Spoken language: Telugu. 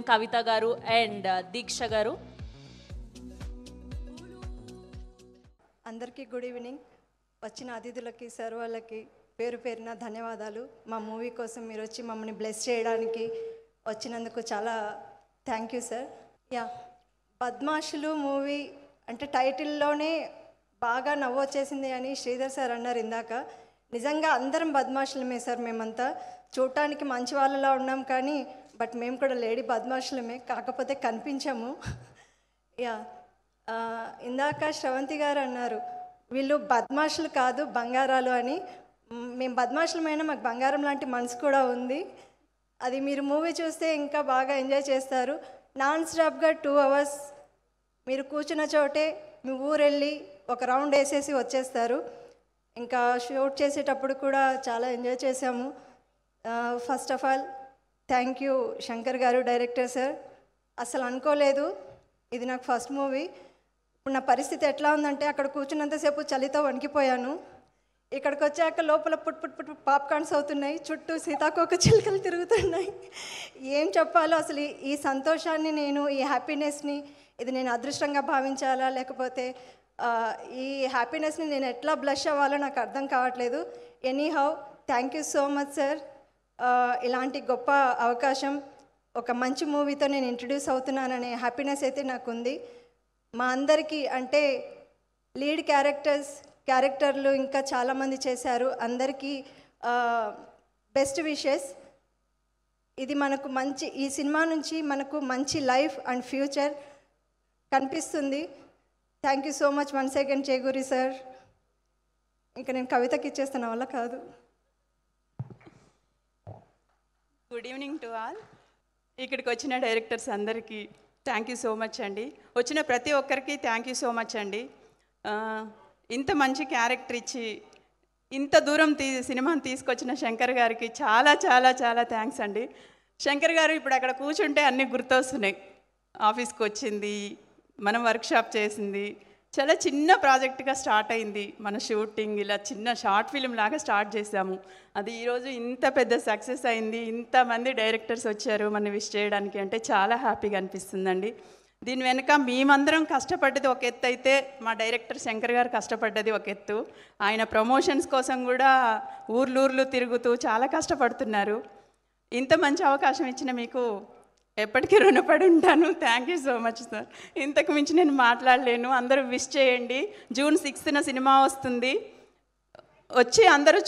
కవిత గారు అండ్ దీక్ష గారు. అందరికీ గుడ్ ఈవినింగ్. వచ్చిన అతిథులకి సార్ వాళ్ళకి పేరు పేరున ధన్యవాదాలు. మా మూవీ కోసం మీరు వచ్చి మమ్మల్ని బ్లెస్ చేయడానికి వచ్చినందుకు చాలా థ్యాంక్ యూ సార్. బద్మాషులు మూవీ అంటే టైటిల్లోనే బాగా నవ్వు వచ్చేసింది అని శ్రీధర్ సార్ అన్నారు ఇందాక. నిజంగా అందరం బద్మాషులమే సార్. మేమంతా చూడటానికి మంచి వాళ్ళలా ఉన్నాం కానీ బట్ మేము కూడా లేడీ బద్మాషులమే, కాకపోతే కనిపించాము. ఇందాక శ్రవంతి గారు అన్నారు వీళ్ళు బద్మాషులు కాదు బంగారాలు అని. మేము బద్మాషులమైనా మాకు బంగారం లాంటి మనసు కూడా ఉంది. అది మీరు మూవీ చూస్తే ఇంకా బాగా ఎంజాయ్ చేస్తారు. నాన్ స్టాప్గా 2 hours మీరు కూర్చున్న చోటే మీ ఊరెళ్ళి ఒక రౌండ్ వేసేసి వచ్చేస్తారు. ఇంకా షూట్ చేసేటప్పుడు కూడా చాలా ఎంజాయ్ చేసాము. First of all thank you Shankar గారు, డైరెక్టర్ సార్. అసలు అనుకోలేదు, ఇది నాకు ఫస్ట్ మూవీ. ఇప్పుడు నా పరిస్థితి ఎట్లా ఉందంటే అక్కడ కూర్చున్నంతసేపు చలితో వణికిపోయాను. ఇక్కడికి వచ్చాక లోపల పుట్ పుట్ పుట్ పాప్కార్న్స్ అవుతున్నాయి, చుట్టూ సీతాకోక చిలుకలు తిరుగుతున్నాయి. ఏం చెప్పాలో అసలు ఈ సంతోషాన్ని నేను, ఈ హ్యాపీనెస్ని ఇది నేను అదృష్టంగా భావించాలా లేకపోతే ఈ హ్యాపీనెస్ని నేను ఎట్లా బ్లష్ అవ్వాలో నాకు అర్థం కావట్లేదు. Anyhow thank you so much sir. ఇలాంటి గొప్ప అవకాశం ఒక మంచి మూవీతో నేను ఇంట్రడ్యూస్ అవుతున్నాననే హ్యాపీనెస్ అయితే నాకు ఉంది. మా అందరికీ అంటే లీడ్ క్యారెక్టర్లు ఇంకా చాలామంది చేశారు. అందరికీ బెస్ట్ విషెస్. ఇది మనకు మంచి, ఈ సినిమా నుంచి మనకు మంచి లైఫ్ అండ్ ఫ్యూచర్ కనిపిస్తుంది. Thank you so much once again Cheguri sir. ఇంకా నేను కవితకి ఇచ్చేస్తున్న వల్ల కాదు. Good evening to all. ఇక్కడికి వచ్చిన డైరెక్టర్స్ అందరికీ థ్యాంక్ యూ సో మచ్ అండి. వచ్చిన ప్రతి ఒక్కరికి థ్యాంక్ యూ సో మచ్ అండి. ఇంత మంచి క్యారెక్టర్ ఇచ్చి ఇంత దూరం సినిమాని తీసుకొచ్చిన శంకర్ గారికి చాలా చాలా చాలా థ్యాంక్స్ అండి. శంకర్ గారు ఇప్పుడు అక్కడ కూర్చుంటే అన్నీ గుర్తొస్తున్నాయి. ఆఫీస్కి వచ్చింది, మనం వర్క్షాప్ చేసింది, చాలా చిన్న ప్రాజెక్ట్గా స్టార్ట్ అయింది మన షూటింగ్. ఇలా చిన్న షార్ట్ ఫిలిం లాగా స్టార్ట్ చేసాము. అది ఈరోజు ఇంత పెద్ద సక్సెస్ అయింది. ఇంతమంది డైరెక్టర్స్ వచ్చారు మన విష్ చేయడానికి అంటే చాలా హ్యాపీగా అనిపిస్తుందండి. దీని వెనుక మేమందరం కష్టపడ్డది ఒక ఎత్తు అయితే మా డైరెక్టర్ శంకర్ గారు కష్టపడ్డది ఒక ఎత్తు. ఆయన ప్రమోషన్స్ కోసం కూడా ఊర్లూర్లు తిరుగుతూ చాలా కష్టపడుతున్నారు. ఇంత మంచి అవకాశం ఇచ్చిన మీకు ఎప్పటికీ రుణపడి ఉంటాను. Thank you so much sir. ఇంతకు మించి నేను మాట్లాడలేను. అందరూ విష్ చేయండి. June 6th సినిమా వస్తుంది, వచ్చి అందరూ